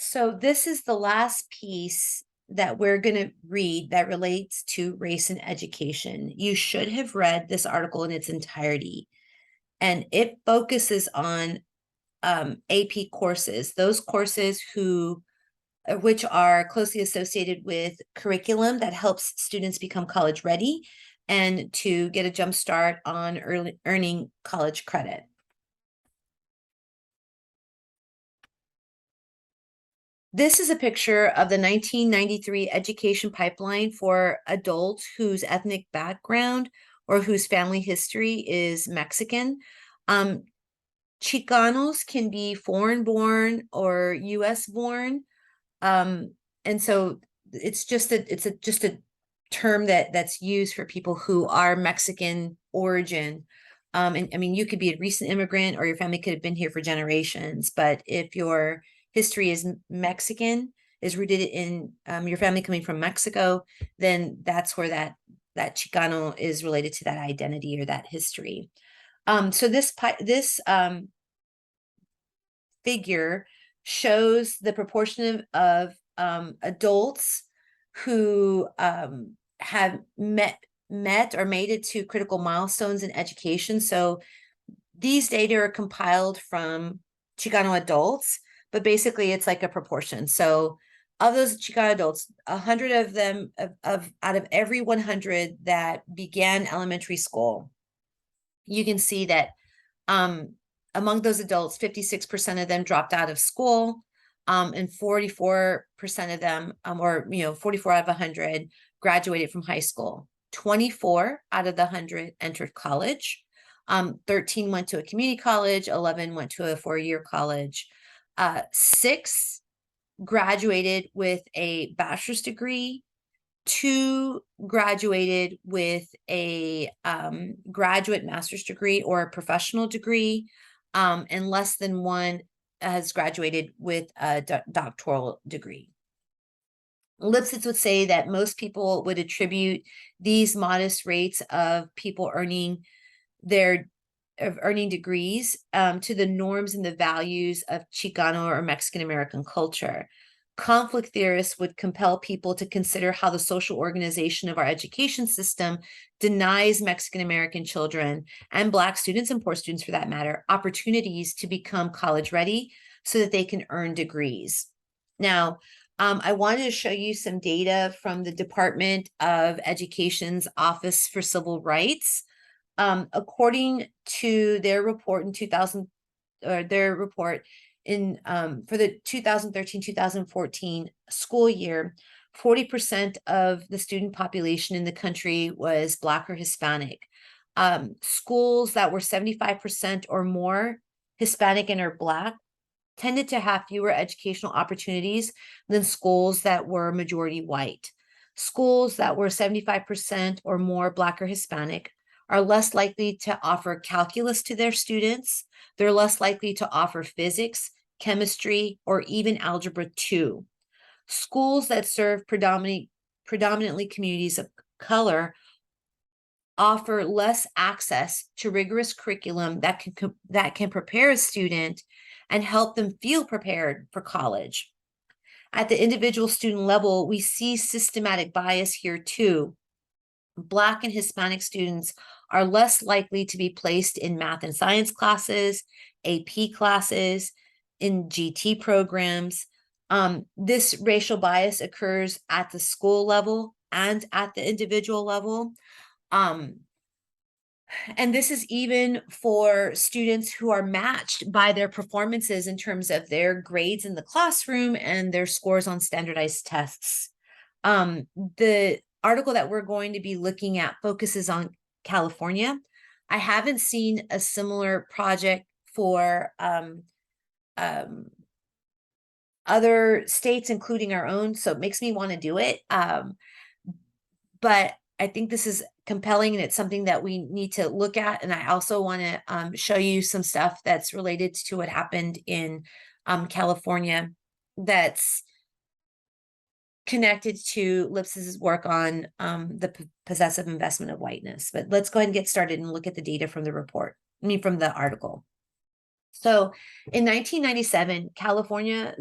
So this is the last piece that we're going to read that relates to race and education. You should have read this article in its entirety, and it focuses on AP courses, those courses which are closely associated with curriculum that helps students become college ready and to get a jump start on earning college credit. This is a picture of the 1993 education pipeline for adults whose ethnic background or whose family history is Mexican. Chicanos can be foreign born or US born. And so it's just a term that's used for people who are Mexican origin. And I mean, you could be a recent immigrant or your family could have been here for generations, but if your history is Mexican, is rooted in your family coming from Mexico, then that's where that Chicano is related to that identity or that history. So this figure shows the proportion of adults who have met or made it to critical milestones in education. So these data are compiled from Chicano adults, but basically it's like a proportion. So of those Chicano adults, 100 of them out of every 100 that began elementary school, you can see that among those adults, 56% of them dropped out of school, and 44% of them, or 44 out of 100 graduated from high school. 24 out of the 100 entered college. 13 went to a community college, 11 went to a four-year college. 6 graduated with a bachelor's degree. 2 graduated with a graduate master's degree or a professional degree, and less than 1 has graduated with a doctoral degree. Lipsitz would say that most people would attribute these modest rates of people earning degrees to the norms and the values of Chicano or Mexican American culture. Conflict theorists would compel people to consider how the social organization of our education system denies Mexican American children and Black students, and poor students for that matter, opportunities to become college ready so that they can earn degrees. Now, I wanted to show you some data from the Department of Education's Office for Civil Rights. According to their report in 2000, or their report for the 2013-2014 school year, 40% of the student population in the country was Black or Hispanic. Schools that were 75% or more Hispanic and or Black tended to have fewer educational opportunities than schools that were majority white. Schools that were 75% or more Black or Hispanic are less likely to offer calculus to their students. They're less likely to offer physics, chemistry, or even algebra 2. Schools that serve predominantly communities of color offer less access to rigorous curriculum that can prepare a student and help them feel prepared for college. At the individual student level, we see systematic bias here too. Black and Hispanic students are less likely to be placed in math and science classes, AP classes, in GT programs. This racial bias occurs at the school level and at the individual level. And this is even for students who are matched by their performances in terms of their grades in the classroom and their scores on standardized tests. The article that we're going to be looking at focuses on California. I haven't seen a similar project for other states, including our own, so it makes me want to do it. But I think this is compelling and it's something that we need to look at. And I also want to show you some stuff that's related to what happened in California that's connected to Lipsitz's work on the possessive investment of whiteness. But let's go ahead and get started and look at the data from the report, from the article. So in 1997, California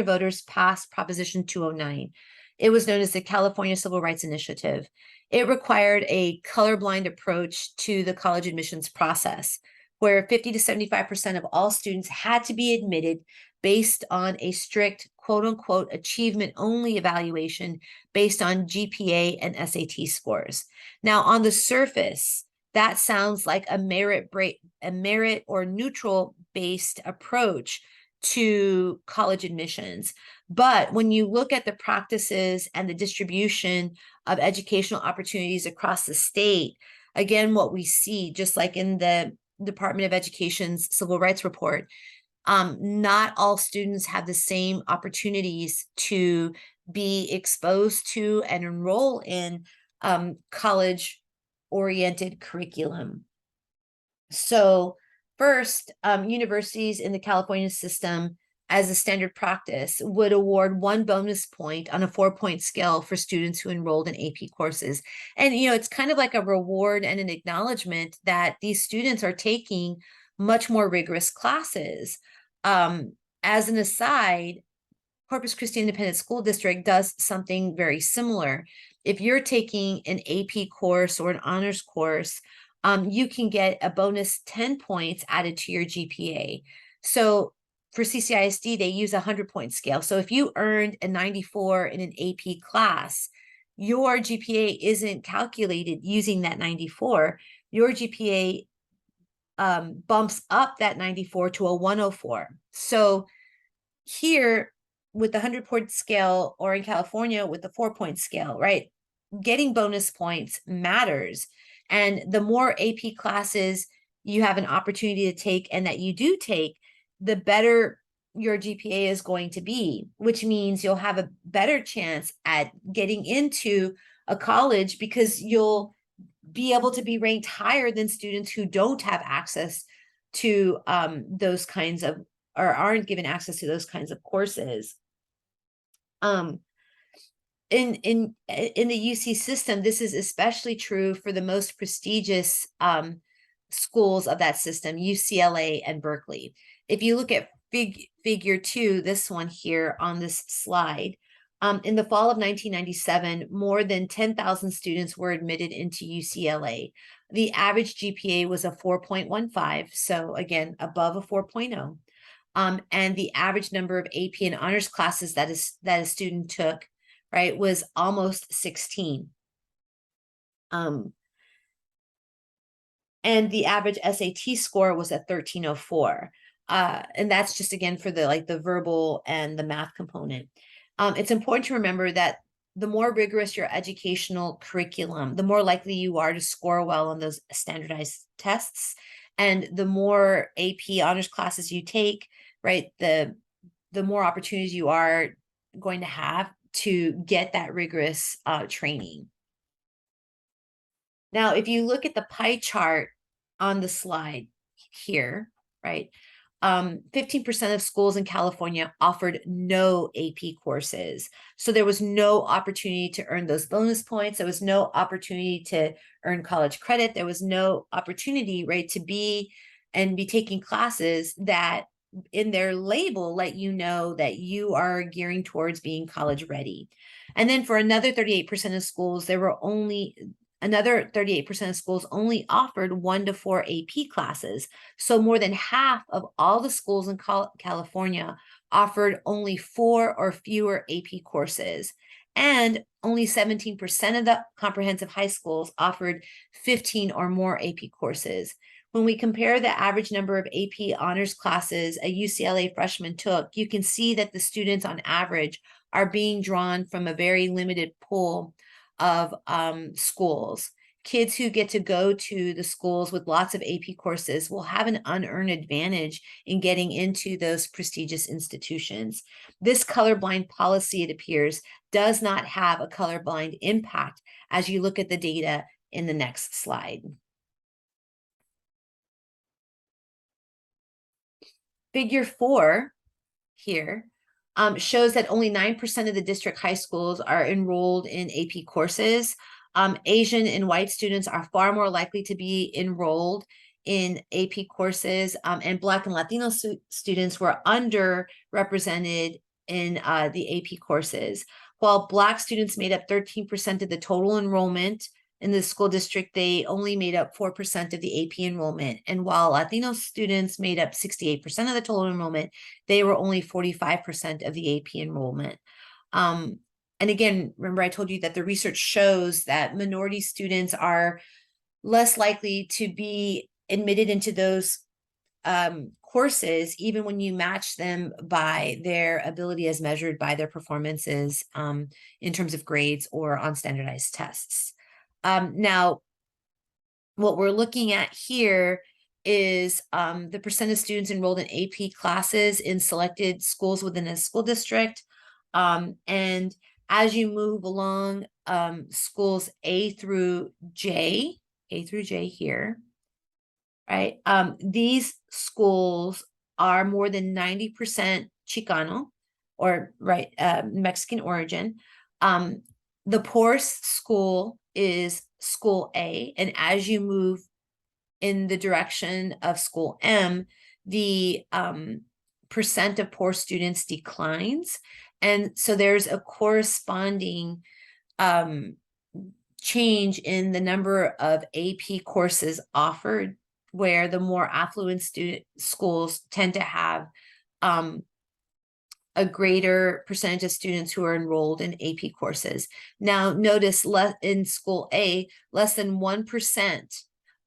voters passed Proposition 209. It was known as the California Civil Rights Initiative. It required a colorblind approach to the college admissions process, where 50 to 75% of all students had to be admitted based on a strict quote unquote achievement only evaluation based on GPA and SAT scores. Now, on the surface, that sounds like a merit or neutral based approach to college admissions. But when you look at the practices and the distribution of educational opportunities across the state, again, what we see, just like in the Department of Education's Civil Rights Report, not all students have the same opportunities to be exposed to and enroll in college oriented curriculum. So first, universities in the California system, as a standard practice, would award 1 bonus point on a 4-point scale for students who enrolled in AP courses. And, it's kind of like a reward and an acknowledgement that these students are taking much more rigorous classes. As an aside, Corpus Christi Independent School District does something very similar. If you're taking an AP course or an honors course, you can get a bonus 10 points added to your GPA. So for CCISD, they use a 100-point scale. So if you earned a 94 in an AP class, your GPA isn't calculated using that 94. Your GPA bumps up that 94 to a 104. So here with the 100-point scale, or in California with the 4-point scale, right? Getting bonus points matters. And the more AP classes you have an opportunity to take and that you do take, the better your GPA is going to be, which means you'll have a better chance at getting into a college because you'll be able to be ranked higher than students who don't have access to those kinds of, or aren't given access to those kinds of courses. In the UC system, this is especially true for the most prestigious schools of that system, UCLA and Berkeley. If you look at figure 2, this one here on this slide, in the fall of 1997, more than 10,000 students were admitted into UCLA. The average GPA was a 4.15, so again, above a 4.0. And the average number of AP and honors classes that a student took, right, was almost 16. And the average SAT score was a 1304. And that's just, again, for the verbal and the math component. It's important to remember that the more rigorous your educational curriculum, the more likely you are to score well on those standardized tests. And the more AP honors classes you take, right, the more opportunities you are going to have to get that rigorous training. Now, if you look at the pie chart on the slide here, right, 15% of schools in California offered no AP courses. So there was no opportunity to earn those bonus points. There was no opportunity to earn college credit. There was no opportunity, right, to be taking classes that in their label let you know that you are gearing towards being college ready. And then for another 38% of schools, another 38% of schools only offered 1 to 4 AP classes. So more than half of all the schools in California offered only 4 or fewer AP courses. And only 17% of the comprehensive high schools offered 15 or more AP courses. When we compare the average number of AP honors classes a UCLA freshman took, you can see that the students on average are being drawn from a very limited pool of schools. Kids who get to go to the schools with lots of AP courses will have an unearned advantage in getting into those prestigious institutions. This colorblind policy, it appears, does not have a colorblind impact as you look at the data in the next slide. Figure 4 here shows that only 9% of the district high schools are enrolled in AP courses. Asian and white students are far more likely to be enrolled in AP courses, and Black and Latino students were underrepresented in the AP courses. While Black students made up 13% of the total enrollment in the school district, they only made up 4% of the AP enrollment. And while Latino students made up 68% of the total enrollment, they were only 45% of the AP enrollment. And again, remember I told you that the research shows that minority students are less likely to be admitted into those courses, even when you match them by their ability as measured by their performances in terms of grades or on standardized tests. Now, what we're looking at here is the percent of students enrolled in AP classes in selected schools within a school district. And as you move along, schools A through J here, right? These schools are more than 90% Chicano, or right, Mexican origin. The poorest school is school A, and as you move in the direction of school M, the percent of poor students declines. And so there's a corresponding change in the number of AP courses offered, where the more affluent schools tend to have a greater percentage of students who are enrolled in AP courses. Now, notice in school A, less than 1%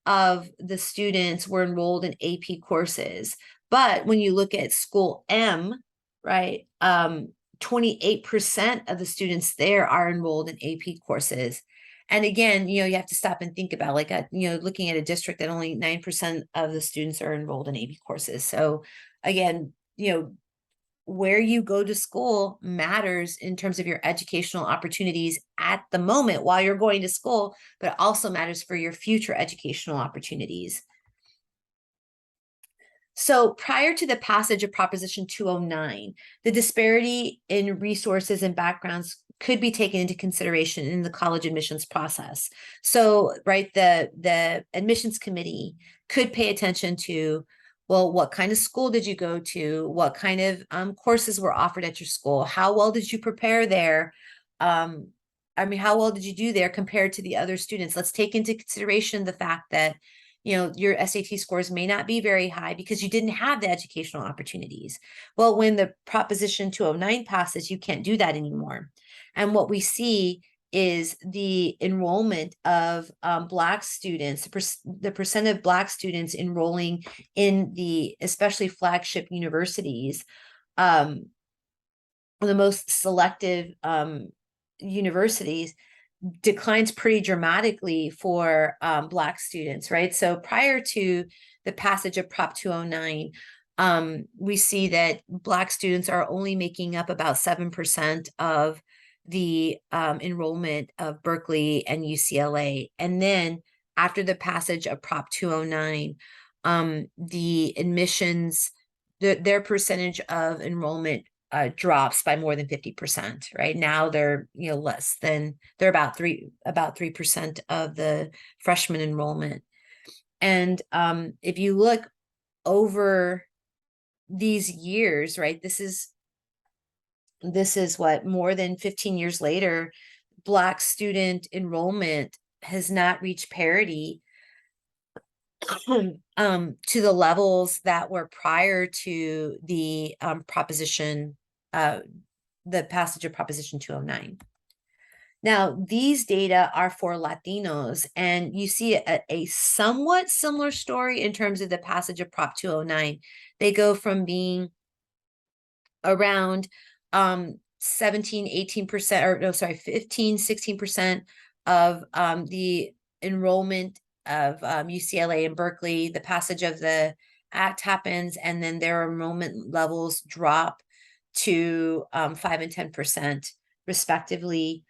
of the students were enrolled in AP courses. But when you look at school M, right, 28% of the students there are enrolled in AP courses. And again, you have to stop and think about, like, looking at a district that only 9% of the students are enrolled in AP courses. So again, where you go to school matters in terms of your educational opportunities at the moment while you're going to school, but it also matters for your future educational opportunities. So prior to the passage of Proposition 209, the disparity in resources and backgrounds could be taken into consideration in the college admissions process. So, right, the admissions committee could pay attention to, well, what kind of school did you go to? What kind of courses were offered at your school? How well did you prepare there? How well did you do there compared to the other students? Let's take into consideration the fact that your SAT scores may not be very high because you didn't have the educational opportunities. Well, when the Proposition 209 passes, you can't do that anymore. And what we see is the enrollment of Black students, the percent of Black students enrolling in the especially flagship universities, the most selective universities, declines pretty dramatically for Black students, right? So prior to the passage of Prop 209, we see that Black students are only making up about 7% of the enrollment of Berkeley and UCLA. And then after the passage of Prop 209, the admissions, their percentage of enrollment drops by more than 50%, right? Now they're, they're about 3% of the freshman enrollment. And if you look over these years, right, this is what, more than 15 years later, Black student enrollment has not reached parity to the levels that were prior to the the passage of Proposition 209. Now, these data are for Latinos, and you see a somewhat similar story in terms of the passage of Prop 209. They go from being around 17, 18%, or no, sorry, 15, 16% of the enrollment of UCLA and Berkeley. The passage of the act happens, and then their enrollment levels drop to 5 and 10% respectively.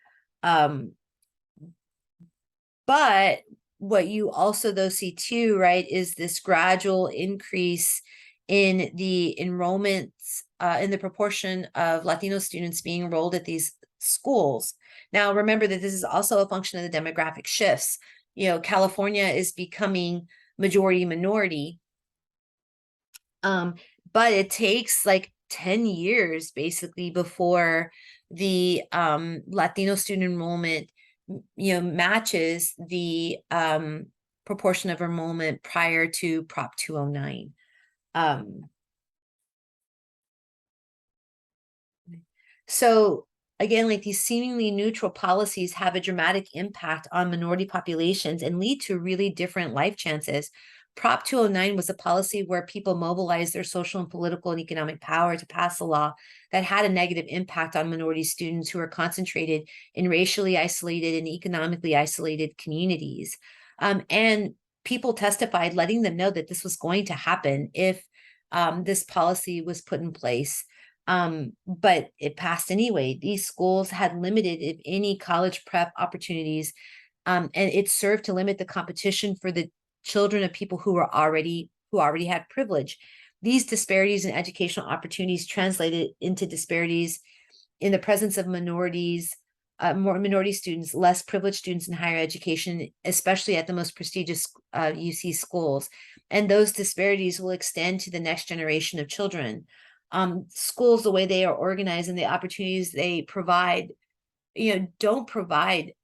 But what you also though see too, right, is this gradual increase in the enrollments, in the proportion of Latino students being enrolled at these schools. Now, remember that this is also a function of the demographic shifts. California is becoming majority minority. But it takes like 10 years basically before the Latino student enrollment, matches the proportion of enrollment prior to Prop 209. So again, like these seemingly neutral policies have a dramatic impact on minority populations and lead to really different life chances. Prop 209 was a policy where people mobilized their social and political and economic power to pass a law that had a negative impact on minority students who are concentrated in racially isolated and economically isolated communities. And people testified, letting them know that this was going to happen if this policy was put in place. But it passed anyway. These schools had limited, if any, college prep opportunities, and it served to limit the competition for the children of people who already had privilege. These disparities in educational opportunities translated into disparities in the presence of minorities, more minority students, less privileged students in higher education, especially at the most prestigious UC schools. And those disparities will extend to the next generation of children. Schools, the way they are organized and the opportunities they provide, don't provide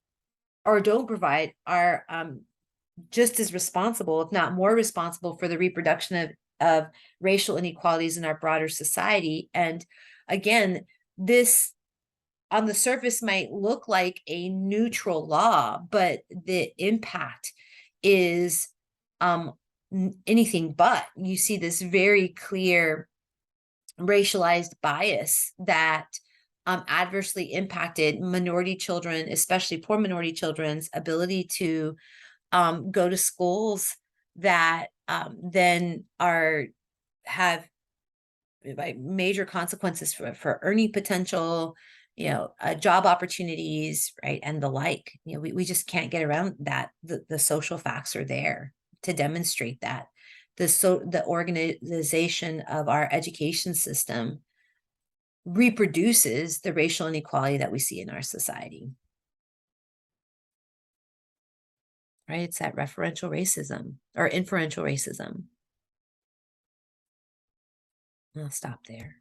are just as responsible, if not more responsible, for the reproduction of racial inequalities in our broader society. And again, this on the surface might look like a neutral law, but the impact is anything but. You see this very clear racialized bias that adversely impacted minority children, especially poor minority children's ability to go to schools that then have like major consequences for earning potential, job opportunities, right, and the like. We just can't get around that. The social facts are there to demonstrate that the organization of our education system reproduces the racial inequality that we see in our society. Right? It's that referential racism or inferential racism. I'll stop there.